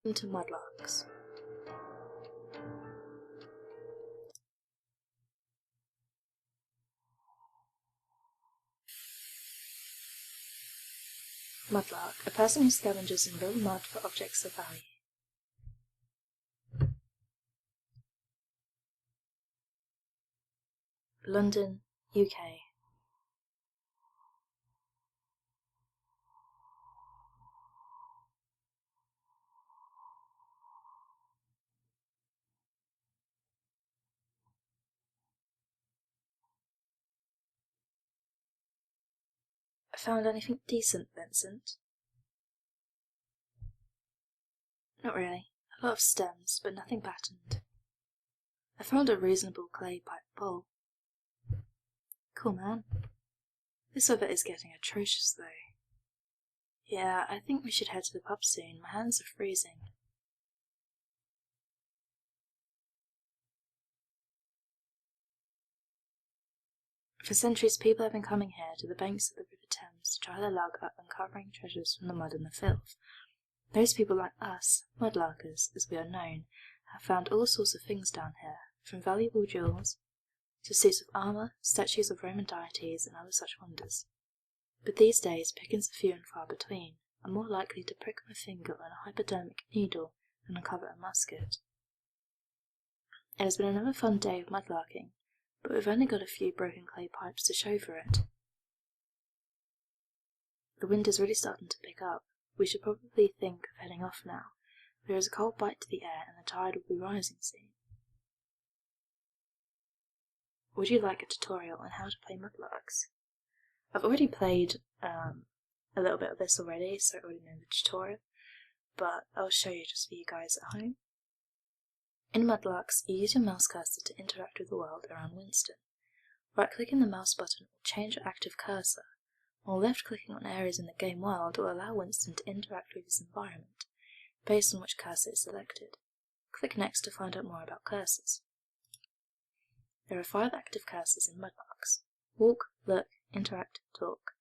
Welcome to Mudlarks. Mudlark, a person who scavenges in real mud for objects of value. London, UK. Found anything decent, Vincent? Not really. A lot of stems, but nothing patterned. I found a reasonable clay pipe bowl. Cool, man. This weather is getting atrocious, though. Yeah, I think we should head to the pub soon. My hands are freezing. For centuries, people have been coming here to the banks of the River Thames to try their luck at uncovering treasures from the mud and the filth. Those people like us, Mudlarkers, as we are known, have found all sorts of things down here, from valuable jewels to suits of armour, statues of Roman deities, and other such wonders. But these days, pickings are few and far between, and more likely to prick my finger on a hypodermic needle than uncover a musket. It has been another fun day of mudlarking, but we've only got a few broken clay pipes to show for it. The wind is really starting to pick up. We should probably think of heading off now. There is a cold bite to the air and the tide will be rising soon. Would you like a tutorial on how to play Mudlarks? I've already played a little bit of this already, so I already know the tutorial, but I'll show you just for you guys at home. In Mudlarks, you use your mouse cursor to interact with the world around Winston. Right-clicking the mouse button will change your active cursor, while left-clicking on areas in the game world will allow Winston to interact with his environment, based on which cursor is selected. Click Next to find out more about cursors. There are 5 active cursors in Mudlarks: Walk, Look, Interact, Talk.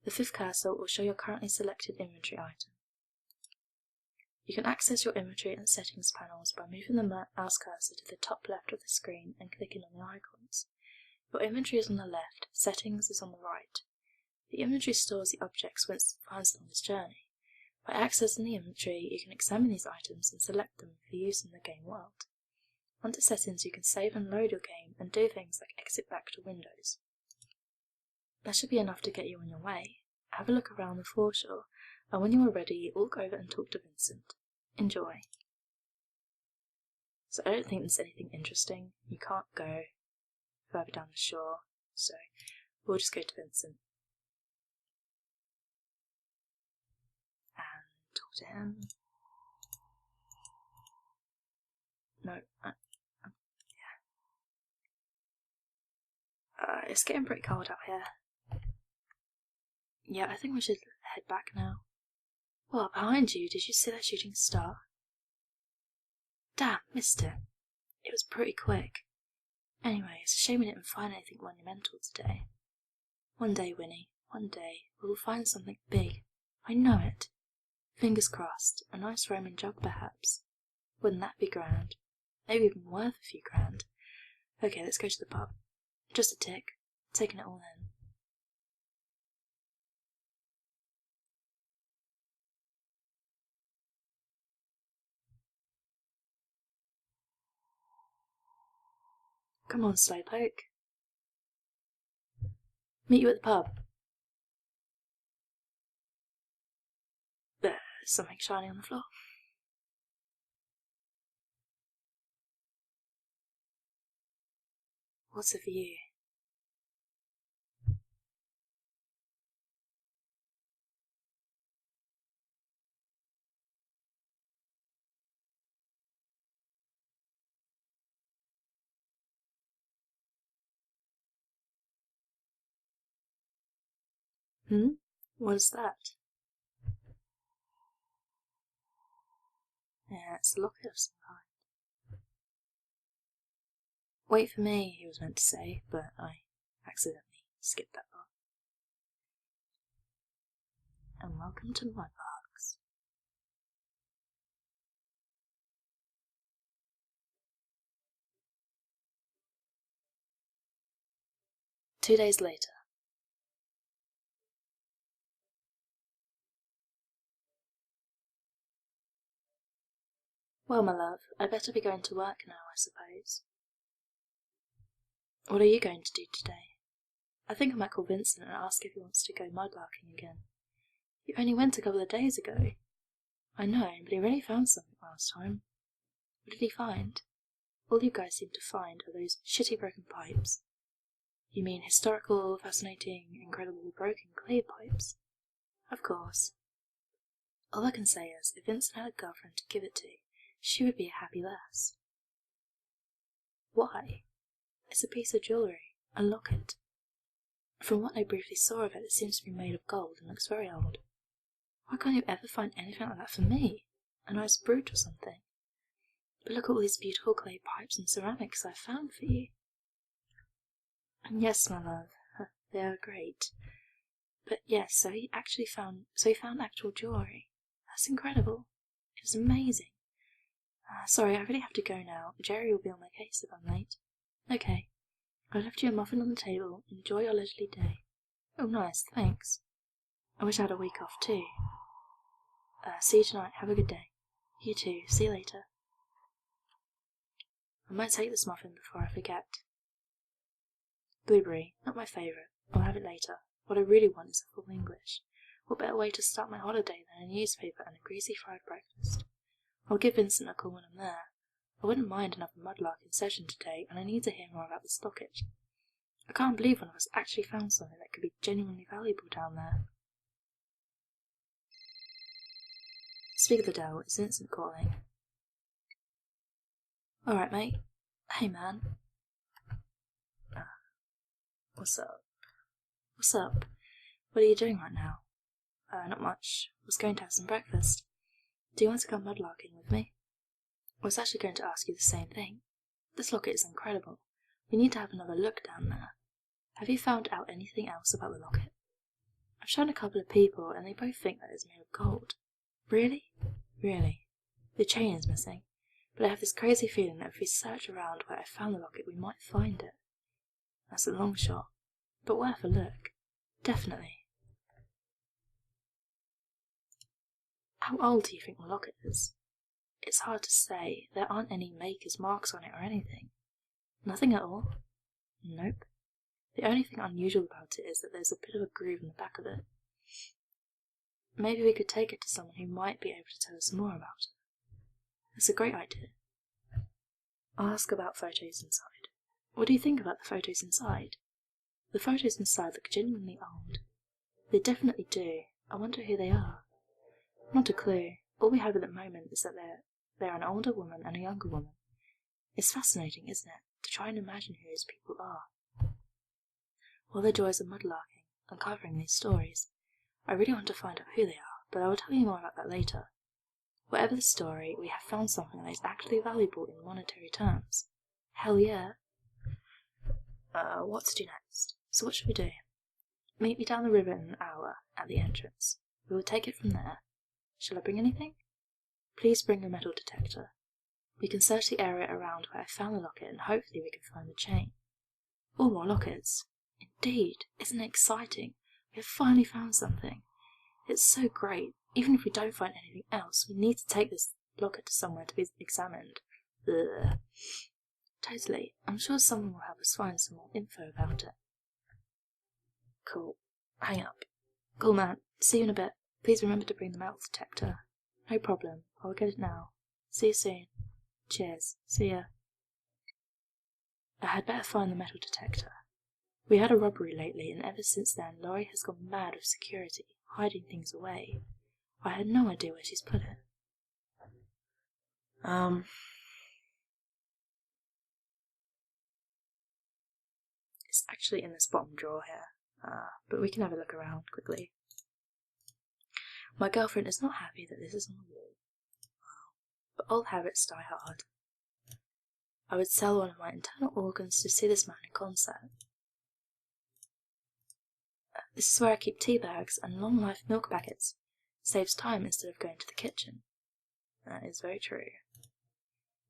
The 5th cursor will show your currently selected inventory item. You can access your inventory and settings panels by moving the mouse cursor to the top left of the screen and clicking on the icons. Your inventory is on the left, settings is on the right. The inventory stores the objects Winston finds along his journey. By accessing the inventory, you can examine these items and select them for use in the game world. Under settings, you can save and load your game and do things like exit back to Windows. That should be enough to get you on your way. Have a look around the foreshore, and when you are ready, walk over and talk to Vincent. Enjoy. So I don't think there's anything interesting. You can't go further down the shore, so we'll just go to Vincent and talk to him. No, it's getting pretty cold out here. Yeah, I think we should head back now. Well, behind you, did you see that shooting star? Damn, missed it. It was pretty quick. Anyway, it's a shame we didn't find anything monumental today. One day, Winnie, one day, we will find something big. I know it. Fingers crossed, a nice Roman jug perhaps. Wouldn't that be grand? Maybe even worth a few grand. Okay, let's go to the pub. Just a tick. Taking it all in. Come on, Slowpoke. Meet you at the pub. There's something shiny on the floor. What's it for you? What is that? Yeah, it's a locket of some kind. Wait for me, he was meant to say, but I accidentally skipped that part. And welcome to Mudlarks. 2 days later. Well, my love, I'd better be going to work now, I suppose. What are you going to do today? I think I might call Vincent and ask if he wants to go mudlarking again. You only went a couple of days ago. I know, but he really found something last time. What did he find? All you guys seem to find are those shitty broken pipes. You mean historical, fascinating, incredibly broken clay pipes? Of course. All I can say is, if Vincent had a girlfriend to give it to, she would be a happy lass. Why? It's a piece of jewellery, a locket. From what I briefly saw of it, it seems to be made of gold and looks very old. Why can't you ever find anything like that for me? A nice brooch or something? But look at all these beautiful clay pipes and ceramics I've found for you. Yes, my love, they are great. But yes, so he found actual jewellery. That's incredible. It was amazing. Sorry, I really have to go now. Jerry will be on my case if I'm late. Okay. I left you a muffin on the table. Enjoy your leisurely day. Oh, nice, thanks. I wish I had a week off too. See you tonight. Have a good day. You too. See you later. I might take this muffin before I forget. Blueberry, not my favourite. I'll have it later. What I really want is a full English. What better way to start my holiday than a newspaper and a greasy fried breakfast? I'll give Vincent a call when I'm there. I wouldn't mind another mudlark in session today, and I need to hear more about this locket. I can't believe one of us actually found something that could be genuinely valuable down there. Speak of the devil, it's Vincent calling. Alright, mate. Hey, man. What's up? What's up? What are you doing right now? Not much. I was going to have some breakfast. Do you want to come mudlarking with me? I was actually going to ask you the same thing. This locket is incredible. We need to have another look down there. Have you found out anything else about the locket? I've shown a couple of people, and they both think that it's made of gold. Really? Really. The chain is missing, but I have this crazy feeling that if we search around where I found the locket, we might find it. That's a long shot, but worth a look. Definitely. How old do you think the locket is? It's hard to say. There aren't any maker's marks on it or anything. Nothing at all? Nope. The only thing unusual about it is that there's a bit of a groove in the back of it. Maybe we could take it to someone who might be able to tell us more about it. That's a great idea. I'll ask about photos inside. What do you think about the photos inside? The photos inside look genuinely old. They definitely do. I wonder who they are. Not a clue. All we have at the moment is that they're an older woman and a younger woman. It's fascinating, isn't it, to try and imagine who these people are. All the joys of mudlarking, uncovering these stories. I really want to find out who they are, but I will tell you more about that later. Whatever the story, we have found something that is actually valuable in monetary terms. Hell yeah. What to do next? So what should we do? Meet me down the river in an hour, at the entrance. We will take it from there. Shall I bring anything? Please bring a metal detector. We can search the area around where I found the locket and hopefully we can find the chain. All more lockets. Indeed, isn't it exciting? We have finally found something. It's so great. Even if we don't find anything else, we need to take this locket to somewhere to be examined. Ugh. Totally. I'm sure someone will help us find some more info about it. Cool. Hang up. Cool, man. See you in a bit. Please remember to bring the metal detector. No problem. I'll get it now. See you soon. Cheers. See ya. I had better find the metal detector. We had a robbery lately, and ever since then Laurie has gone mad with security, hiding things away. I had no idea where she's put it. It's actually in this bottom drawer here, but we can have a look around quickly. My girlfriend is not happy that this is on the wall. But old habits die hard. I would sell one of my internal organs to see this man in concert. This is where I keep tea bags and long-life milk packets. Saves time instead of going to the kitchen. That is very true.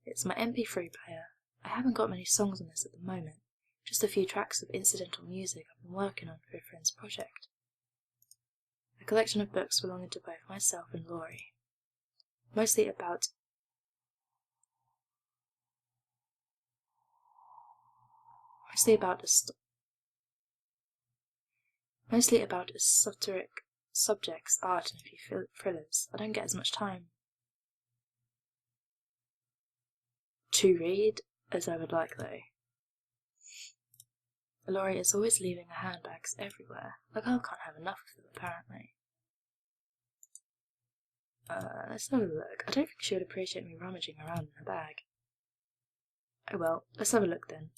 It's my MP3 player. I haven't got many songs on this at the moment, Just a few tracks of incidental music I've been working on for a friend's project. A collection of books belonging to both myself and Laurie. Mostly about esoteric subjects, art, and a few thrillers. I don't get as much time to read as I would like, though. Laurie is always leaving her handbags everywhere. The girl can't have enough of them, apparently. Let's have a look. I don't think she would appreciate me rummaging around in her bag. Oh well, let's have a look then.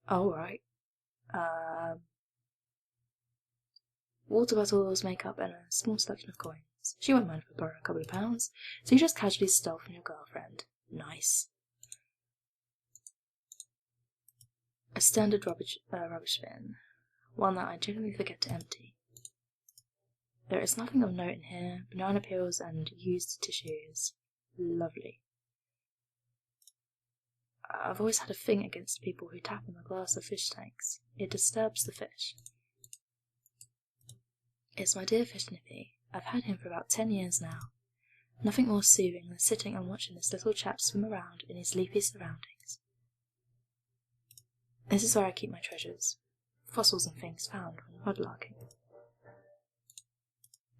Oh, right. Water bottles, makeup, and a small selection of coins. She won't mind if I borrow a couple of pounds, so you just casually stole from your girlfriend. Nice. A standard rubbish bin. One that I generally forget to empty. There is nothing of note in here. Banana peels and used tissues. Lovely. I've always had a thing against people who tap on the glass of fish tanks. It disturbs the fish. It's my dear fish nippy. I've had him for about 10 years now. Nothing more soothing than sitting and watching this little chap swim around in his leafy surroundings. This is where I keep my treasures. Fossils and things found when mudlarking.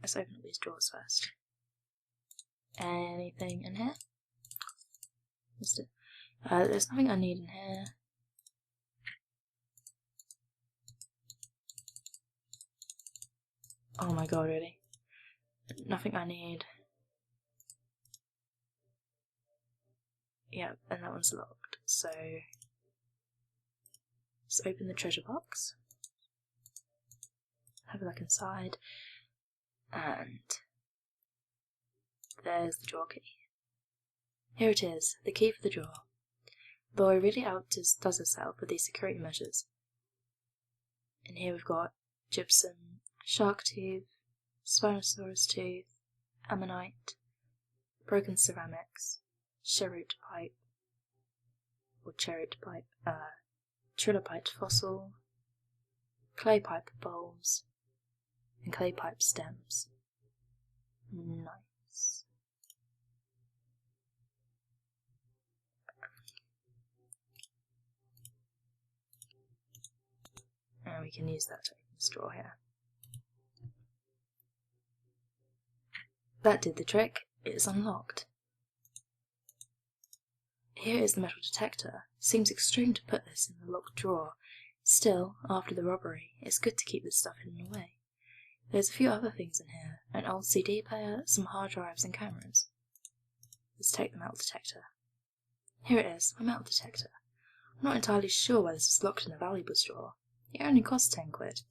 Let's open up these drawers first. Anything in here? There's nothing I need in here. Oh my god, really? Nothing I need. Yeah, and that one's locked, so let's open the treasure box. Have a look inside. And there's the drawer key. Here it is, the key for the drawer. Laurie really outdoes herself with these security measures. And here we've got gypsum, shark tooth, Spinosaurus tooth, ammonite, broken ceramics, trilobite fossil, clay pipe bowls, and clay pipe stems. Nice. And we can use that to open this drawer here. That did the trick. It is unlocked. Here is the metal detector. Seems extreme to put this in the locked drawer. Still, after the robbery, it's good to keep this stuff hidden away. There's a few other things in here. An old CD player, some hard drives and cameras. Let's take the metal detector. Here it is, my metal detector. I'm not entirely sure why this was locked in a valuables drawer. It only cost 10 quid.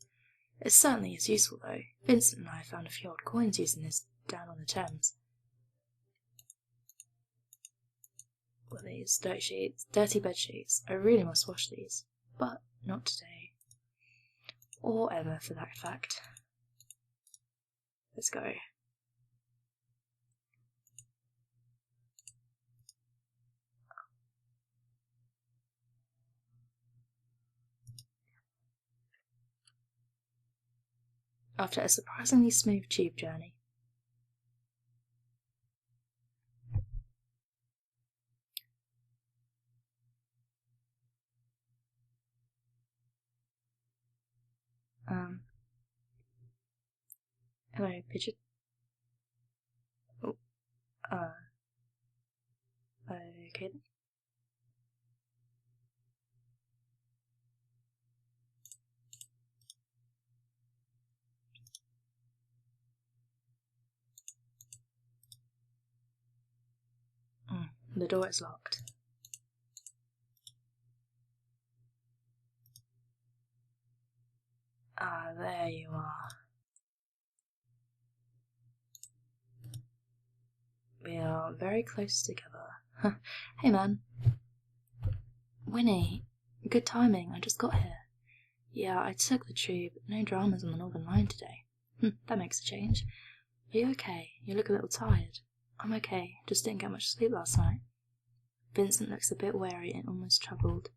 It certainly is useful though. Vincent and I found a few old coins using this down on the Thames. What are these? Dirty bed sheets. I really must wash these. But not today. Or ever, for that fact. Let's go. After a surprisingly smooth tube journey. Hello, pigeon. Oh, okay then. The door is locked. Ah, there you are. We are very close together. Hey man. Winnie, good timing, I just got here. Yeah, I took the tube, no dramas on the Northern Line today. That makes a change. Are you okay? You look a little tired. I'm okay, just didn't get much sleep last night. Vincent looks a bit wary and almost troubled.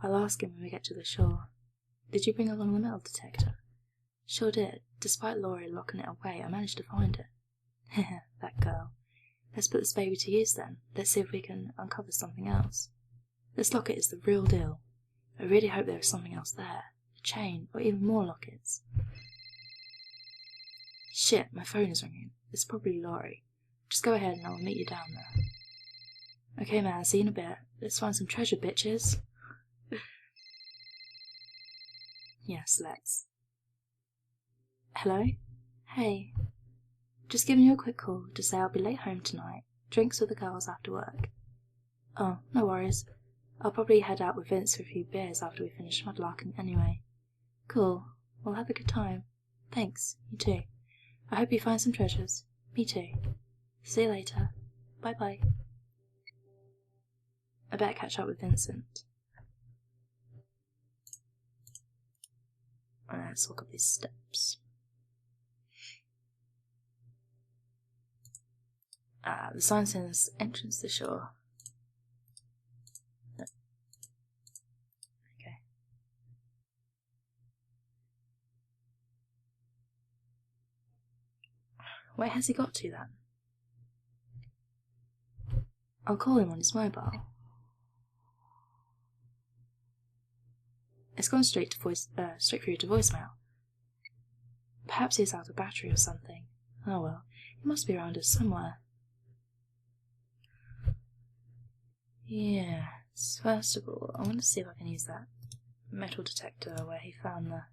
I'll ask him when we get to the shore. Did you bring along the metal detector? Sure did. Despite Laurie locking it away, I managed to find it. Heh, that girl. Let's put this baby to use then. Let's see if we can uncover something else. This locket is the real deal. I really hope there is something else there. A chain, or even more lockets. Shit, my phone is ringing. It's probably Laurie. Just go ahead and I'll meet you down there. Okay man, see you in a bit. Let's find some treasure, bitches. Yes, let's. Hello? Hey. Just giving you a quick call to say I'll be late home tonight. Drinks with the girls after work. Oh, no worries. I'll probably head out with Vince for a few beers after we finish mudlarking anyway. Cool. Well, have a good time. Thanks. You too. I hope you find some treasures. Me too. See you later. Bye-bye. I better catch up with Vincent. Let's walk up these steps. The sign says entrance to shore. No. Okay. Where has he got to then? I'll call him on his mobile. It's gone straight through to voicemail. Perhaps he's out of battery or something. Oh well, he must be around us somewhere. Yes, first of all, I want to see if I can use that metal detector where he found the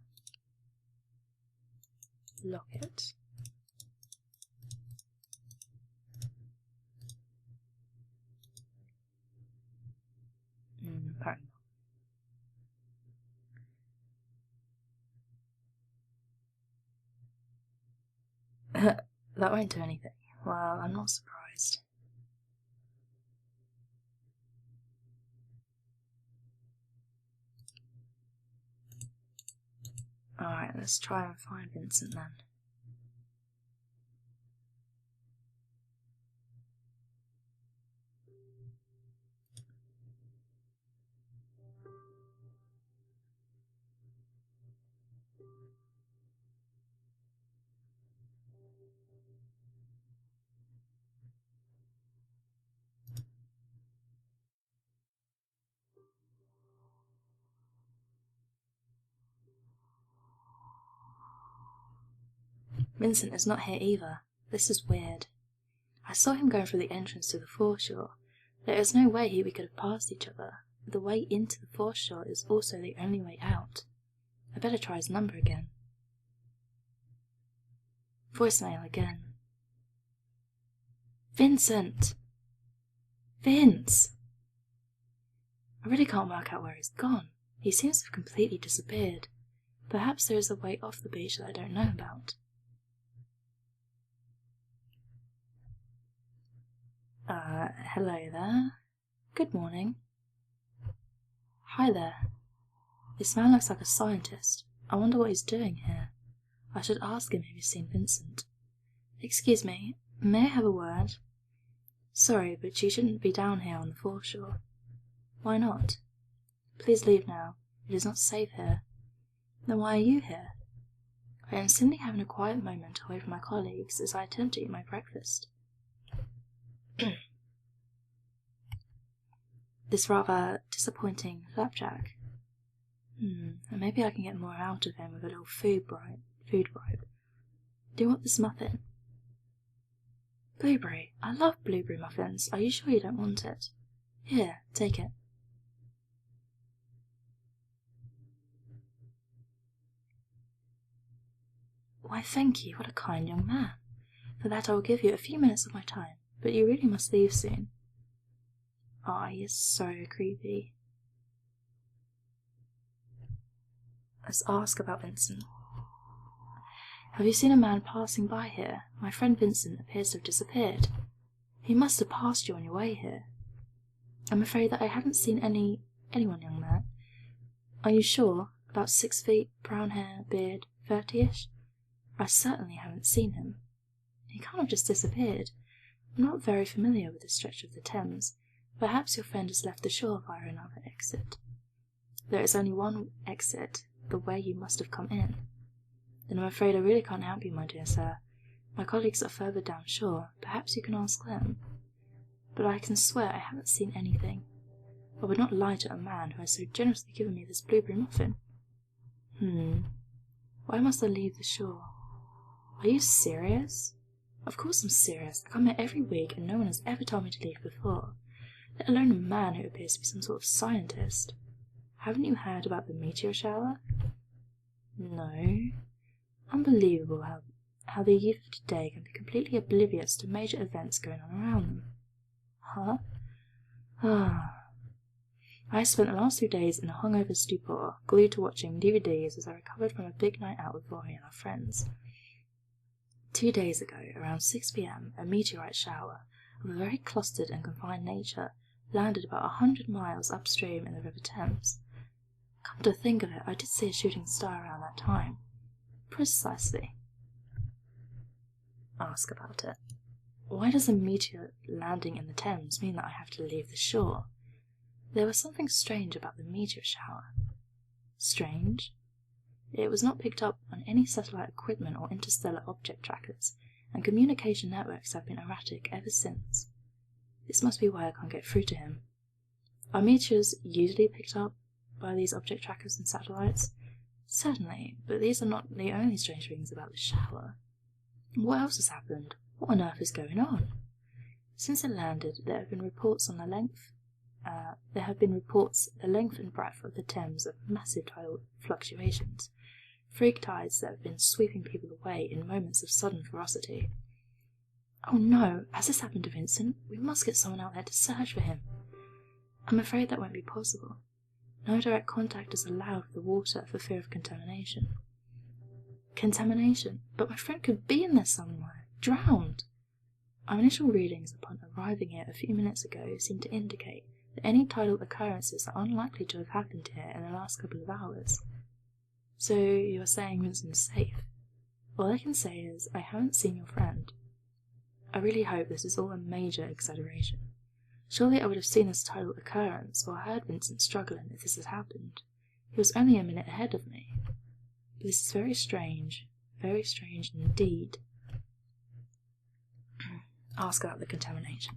locket. Apparently not. That won't do anything. Well, I'm not surprised. Alright, let's try and find Vincent then. Vincent is not here either. This is weird. I saw him going through the entrance to the foreshore. There is no way we could have passed each other. The way into the foreshore is also the only way out. I better try his number again. Voicemail again. Vincent! Vince! I really can't work out where he's gone. He seems to have completely disappeared. Perhaps there is a way off the beach that I don't know about. Hello there. Good morning. Hi there. This man looks like a scientist. I wonder what he's doing here. I should ask him if he's seen Vincent. Excuse me, may I have a word? Sorry, but you shouldn't be down here on the foreshore. Why not? Please leave now. It is not safe here. Then why are you here? I am simply having a quiet moment away from my colleagues as I attempt to eat my breakfast. This rather disappointing flapjack. Maybe I can get more out of him with a little food bribe. Do you want this muffin? Blueberry. I love blueberry muffins. Are you sure you don't want it? Here, take it. Why, thank you. What a kind young man. For that I will give you a few minutes of my time, but you really must leave soon. Ah, he is so creepy. Let's ask about Vincent. Have you seen a man passing by here? My friend Vincent appears to have disappeared. He must have passed you on your way here. I'm afraid that I haven't seen anyone, young man. Are you sure? About 6 feet, brown hair, beard, 30-ish? I certainly haven't seen him. He can't have just disappeared. I'm not very familiar with this stretch of the Thames. Perhaps your friend has left the shore via another exit. There is only one exit, the way you must have come in. Then I'm afraid I really can't help you, my dear sir. My colleagues are further down shore. Perhaps you can ask them. But I can swear I haven't seen anything. I would not lie to a man who has so generously given me this blueberry muffin. Why must I leave the shore? Are you serious? Of course I'm serious. I come here every week and no one has ever told me to leave before, let alone a man who appears to be some sort of scientist. Haven't you heard about the meteor shower? No. Unbelievable how the youth of today can be completely oblivious to major events going on around them. Huh? I spent the last 2 days in a hungover stupor, glued to watching DVDs as I recovered from a big night out with Rory and our friends. 2 days ago, around 6 p.m, a meteorite shower, of a very clustered and confined nature, landed about 100 miles upstream in the River Thames. Come to think of it, I did see a shooting star around that time. Precisely. Ask about it. Why does a meteor landing in the Thames mean that I have to leave the shore? There was something strange about the meteor shower. Strange? It was not picked up on any satellite equipment or interstellar object trackers, and communication networks have been erratic ever since. This must be why I can't get through to him. Are meteors usually picked up by these object trackers and satellites? Certainly, but these are not the only strange things about the shower. What else has happened? What on earth is going on? Since it landed, there have been reports the length and breadth of the Thames of massive tidal fluctuations, freak tides that have been sweeping people away in moments of sudden ferocity. Oh no, has this happened to Vincent? We must get someone out there to search for him. I'm afraid that won't be possible. No direct contact is allowed with the water for fear of contamination. Contamination? But my friend could be in there somewhere, drowned. Our initial readings upon arriving here a few minutes ago seem to indicate that any tidal occurrences are unlikely to have happened here in the last couple of hours. So you are saying Vincent is safe? All I can say is, I haven't seen your friend. I really hope this is all a major exaggeration. Surely I would have seen this tidal occurrence or heard Vincent struggling if this had happened. He was only a minute ahead of me. But this is very strange indeed. Ask about the contamination.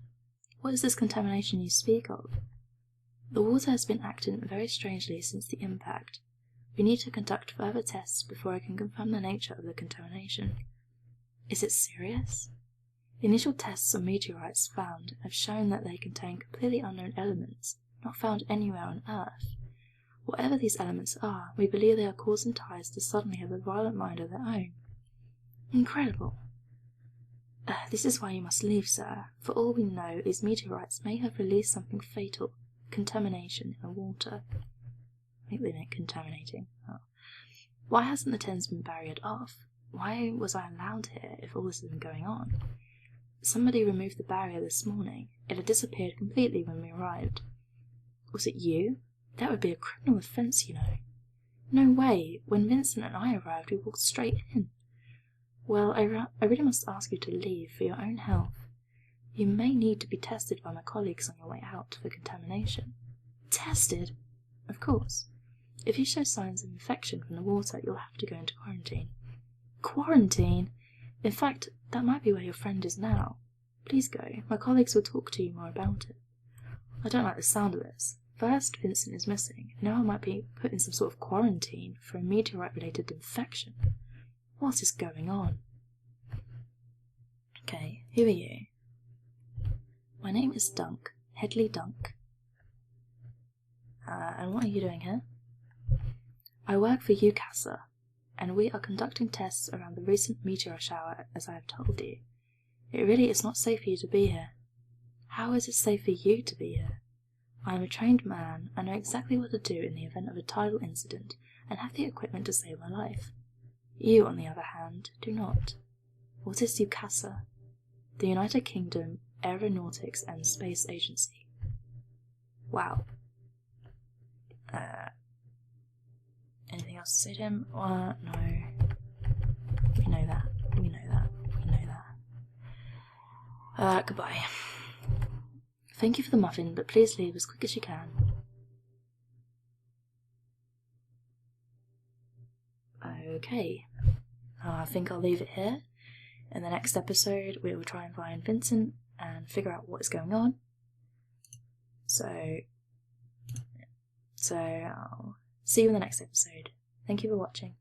What is this contamination you speak of? The water has been acting very strangely since the impact. We need to conduct further tests before I can confirm the nature of the contamination. Is it serious? The initial tests on meteorites found have shown that they contain completely unknown elements, not found anywhere on Earth. Whatever these elements are, we believe they are causing tides to suddenly have a violent mind of their own. Incredible! This is why you must leave, sir. For all we know, these meteorites may have released something fatal, contamination in the water. I think they meant contaminating. Oh. Why hasn't the Thames been barriered off? Why was I allowed here if all this has been going on? Somebody removed the barrier this morning. It had disappeared completely when we arrived. Was it you? That would be a criminal offence, you know. No way. When Vincent and I arrived, we walked straight in. Well, I really must ask you to leave for your own health. You may need to be tested by my colleagues on your way out for contamination. Tested? Of course. If you show signs of infection from the water, you'll have to go into quarantine. Quarantine? In fact, that might be where your friend is now. Please go. My colleagues will talk to you more about it. I don't like the sound of this. First, Vincent is missing, and now I might be put in some sort of quarantine for a meteorite-related infection. What is going on? Okay, who are you? My name is Dunk, Headley Dunk. And what are you doing here? I work for UCASA, and we are conducting tests around the recent meteor shower, as I have told you. It really is not safe for you to be here. How is it safe for you to be here? I am a trained man. I know exactly what to do in the event of a tidal incident, and have the equipment to save my life. You, on the other hand, do not. What is UCASA? The United Kingdom Aeronautics and Space Agency. Wow. Anything else to say to him? No. We know that. Goodbye. Thank you for the muffin, but please leave as quick as you can. Okay, I think I'll leave it here. In the next episode, we will try and find Vincent and figure out what is going on. So I'll see you in the next episode. Thank you for watching.